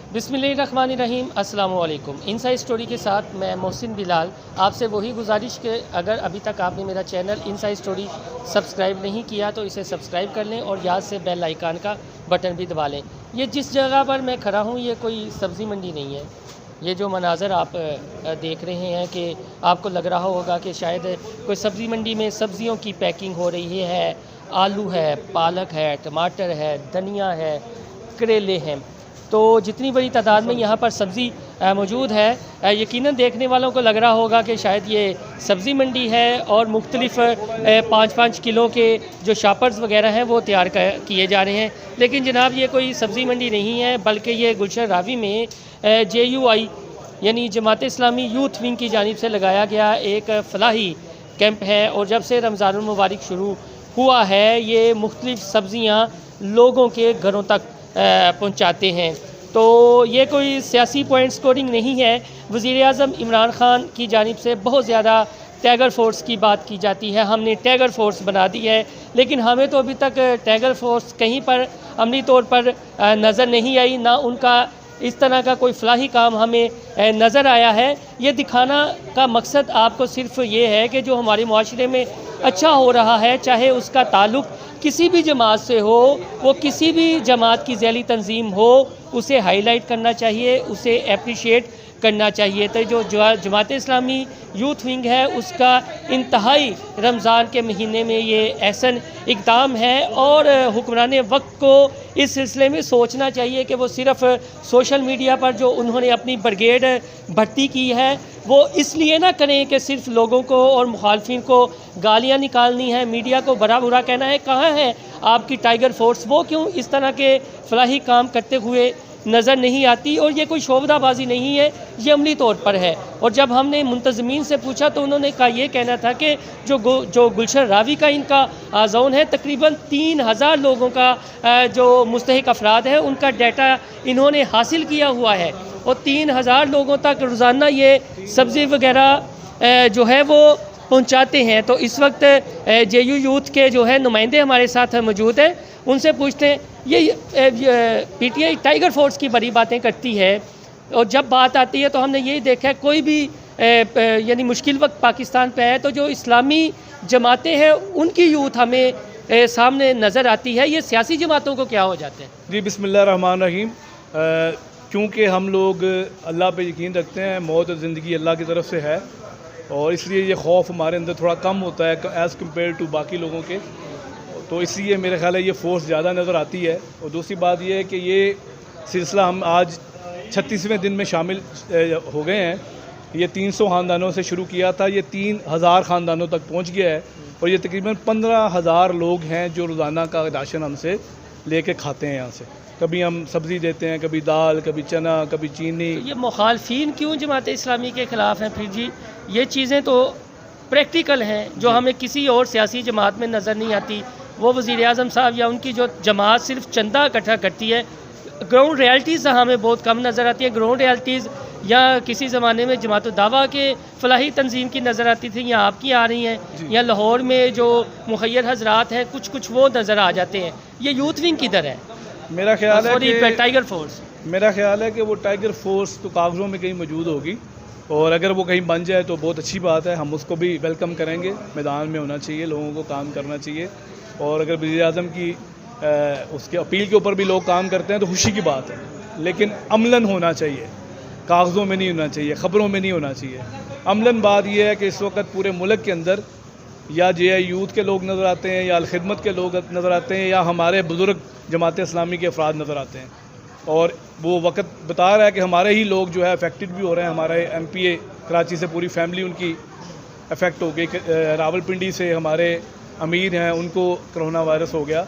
बिस्मिल्लाहिर्रहमानिर्रहीम, अस्सलाम वालेकुम। इनसाइड स्टोरी के साथ मैं मोहसिन बिलाल आपसे वही गुजारिश के अगर अभी तक आपने मेरा चैनल इनसाइड स्टोरी सब्सक्राइब नहीं किया तो इसे सब्सक्राइब कर लें और याद से बेल आइकन का बटन भी दबा लें। ये जिस जगह पर मैं खड़ा हूँ ये कोई सब्ज़ी मंडी नहीं है। ये जो मनाज़र आप देख रहे हैं कि आपको लग रहा होगा कि शायद कोई सब्ज़ी मंडी में सब्ज़ियों की पैकिंग हो रही है। आलू है, पालक है, टमाटर है, धनिया है, करेले हैं। तो जितनी बड़ी तादाद में यहाँ पर सब्ज़ी मौजूद है, यकीनन देखने वालों को लग रहा होगा कि शायद ये सब्ज़ी मंडी है और मुख्तलिफ़ 5-5 किलो के जो शॉपर्स वगैरह हैं वो तैयार किए जा रहे हैं। लेकिन जनाब ये कोई सब्ज़ी मंडी नहीं है, बल्कि ये गुलशन रावी में JUI यानी जमात इस्लामी यूथ विंग की जानिब से लगाया गया एक फलाही कैंप है। और जब से रमज़ानुल मुबारक शुरू हुआ है ये मुख्तलिफ़ सब्ज़ियाँ लोगों के घरों तक पहुँचाते हैं। तो ये कोई सियासी पॉइंट स्कोरिंग नहीं है। वज़ीर-ए-आज़म इमरान ख़ान की जानिब से बहुत ज़्यादा टाइगर फोर्स की बात की जाती है, हमने टाइगर फोर्स बना दी है, लेकिन हमें तो अभी तक टाइगर फोर्स कहीं पर अमली तौर पर नज़र नहीं आई, ना उनका इस तरह का कोई फलाही काम हमें नज़र आया है। ये दिखाना का मकसद आपको सिर्फ ये है कि जो हमारे मुआशरे में अच्छा हो रहा है, चाहे उसका ताल्लुक़ किसी भी जमात से हो, वो किसी भी जमात की ज़ैली तंजीम हो, उसे हाईलाइट करना चाहिए, उसे एप्रिशिएट करना चाहिए। तो जो जमात इस्लामी यूथ विंग है उसका इंतहाई रमज़ान के महीने में ये एहसन इक़दाम है और हुक्मरान वक्त को इस सिलसिले में सोचना चाहिए कि वो सिर्फ़ सोशल मीडिया पर जो उन्होंने अपनी ब्रिगेड भर्ती की है वो इसलिए ना करें कि सिर्फ़ लोगों को और मुखालफिन को गालियाँ निकालनी है, मीडिया को बड़ा बुरा कहना है। कहाँ है आपकी टाइगर फोर्स? वो क्यों इस तरह के फलाही काम करते हुए नज़र नहीं आती? और ये कोई शोबदाबाजी नहीं है, ये अमली तौर पर है। और जब हमने मुंतज़मीन से पूछा तो उन्होंने कहा ये कहना था कि जो गुलशन रावी का इनका ज़ोन है तकरीबन 3000 लोगों का जो मुस्तहिक अफराद है उनका डाटा इन्होंने हासिल किया हुआ है और 3000 लोगों तक रोज़ाना ये सब्ज़ी वगैरह जो है वो पहुंचाते हैं। तो इस वक्त JU यूथ के जो है नुमाइंदे हमारे साथ मौजूद हैं, उनसे पूछते हैं। ये PTI टाइगर फोर्स की बड़ी बातें करती है और जब बात आती है तो हमने यही देखा है कोई भी यानी मुश्किल वक्त पाकिस्तान पे है तो जो इस्लामी जमातें हैं उनकी यूथ हमें सामने नज़र आती है। ये सियासी जमातों को क्या हो जाते हैं? जी बिस्मिल्लाहिर्रहमानिर्रहीम। क्योंकि हम लोग अल्लाह पे यकीन रखते हैं, मौत और ज़िंदगी अल्लाह की तरफ से है और इसलिए ये खौफ हमारे अंदर थोड़ा कम होता है एज़ कम्पेयर टू बाकी लोगों के। तो इसलिए मेरे ख्याल है ये फ़ोर्स ज़्यादा नज़र आती है। और दूसरी बात ये है कि ये सिलसिला हम आज 36वें दिन में शामिल हो गए हैं। ये 300 ख़ानदानों से शुरू किया था, ये 3000 ख़ानदानों तक पहुंच गया है और ये तकरीबन 15,000 लोग हैं जो रोज़ाना का राशन हमसे लेके खाते हैं। यहाँ से कभी हम सब्ज़ी देते हैं, कभी दाल, कभी चना, कभी चीनी। तो ये मुखालफिन क्यों जमात इस्लामी के ख़िलाफ़ हैं? फिर जी ये चीज़ें तो प्रैक्टिकल हैं जो हमें किसी और सियासी जमात में नज़र नहीं आती। वो वज़ीर-ए-आज़म साहब या उनकी जो जमात सिर्फ चंदा इकट्ठा करती है, ग्राउंड रियलिटीज़ हमें बहुत कम नज़र आती है। ग्राउंड रियलिटीज़ या किसी ज़माने में जमात दावा के फलाही तंजीम की नज़र आती थी या आपकी आ रही हैं, या लाहौर में जो मुखय्यर हजरात हैं कुछ वो नज़र आ जाते हैं। ये यूथ विंग किधर है? मेरा ख्याल है कि टाइगर फोर्स, मेरा ख्याल है कि वो टाइगर फोर्स तो कागज़ों में कहीं मौजूद होगी और अगर वो कहीं बन जाए तो बहुत अच्छी बात है, हम उसको भी वेलकम करेंगे। मैदान में होना चाहिए, लोगों को काम करना चाहिए और अगर वज़ीर-ए-आज़म की उसके अपील के ऊपर भी लोग काम करते हैं तो खुशी की बात है, लेकिन अमलन होना चाहिए, कागज़ों में नहीं होना चाहिए, ख़बरों में नहीं होना चाहिए। अमलन बात यह है कि इस वक्त पूरे मुल्क के अंदर या JI यूथ के लोग नज़र आते हैं या अलखिदमत के लोग नज़र आते हैं या हमारे बुज़ुर्ग जमात इस्लामी के अफराद नज़र आते हैं और वो वक्त बता रहा है कि हमारे ही लोग जो है अफेक्टेड भी हो रहे हैं। हमारे MPA कराची से पूरी फैमिली उनकी अफेक्ट हो गई, रावलपिंडी से हमारे अमीर हैं उनको कोरोना वायरस हो गया।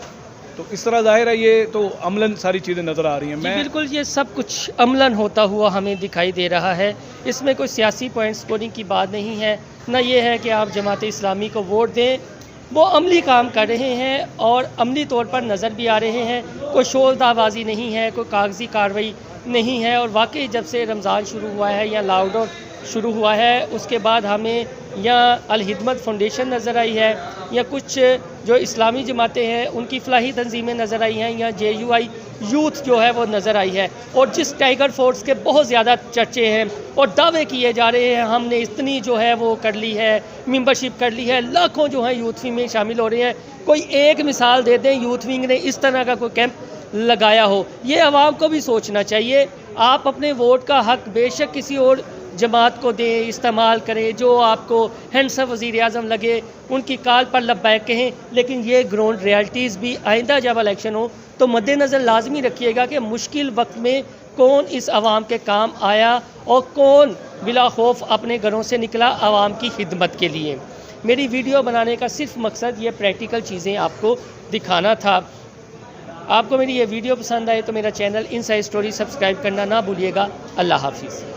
तो इस तरह ज़ाहिर है ये तो अमलन सारी चीज़ें नज़र आ रही हैं। मैं बिल्कुल ये सब कुछ अमलन होता हुआ हमें दिखाई दे रहा है। इसमें कोई सियासी पॉइंट स्कोरिंग की बात नहीं है, ना ये है कि आप जमात इस्लामी को वोट दें। वो अमली काम कर रहे हैं और अमली तौर पर नज़र भी आ रहे हैं। कोई शोरदाबाजी नहीं है, कोई कागजी कार्रवाई नहीं है। और वाकई जब से रमज़ान शुरू हुआ है या लॉकडाउन शुरू हुआ है उसके बाद हमें या अल हिदमत फाउंडेशन नज़र आई है या कुछ जो इस्लामी जमातें हैं उनकी फलाही तंजीमें नज़र आई हैं या JUI यूथ जो है वो नज़र आई है। और जिस टाइगर फोर्स के बहुत ज़्यादा चर्चे हैं और दावे किए जा रहे हैं, हमने इतनी जो है वो कर ली है, मेंबरशिप कर ली है, लाखों जो है यूथ विंग में शामिल हो रहे हैं, कोई एक मिसाल दे दें यूथ विंग ने इस तरह का कोई कैंप लगाया हो। ये आवाम को भी सोचना चाहिए। आप अपने वोट का हक बेशक किसी और जमात को दें, इस्तेमाल करें, जो आपको हैंडसम वज़ीर आज़म लगे उनकी कॉल पर लब्बैक कहें, लेकिन ये ग्राउंड रियलिटीज़ भी आइंदा जब इलेक्शन हो तो मद्देनज़र लाजमी रखिएगा कि मुश्किल वक्त में कौन इस आवाम के काम आया और कौन बिला खौफ अपने घरों से निकला आवाम की खिदमत के लिए। मेरी वीडियो बनाने का सिर्फ मकसद ये प्रैक्टिकल चीज़ें आपको दिखाना था। आपको मेरी ये वीडियो पसंद आए तो मेरा चैनल इनसाइड स्टोरी सब्सक्राइब करना ना भूलिएगा। अल्लाह हाफिज़।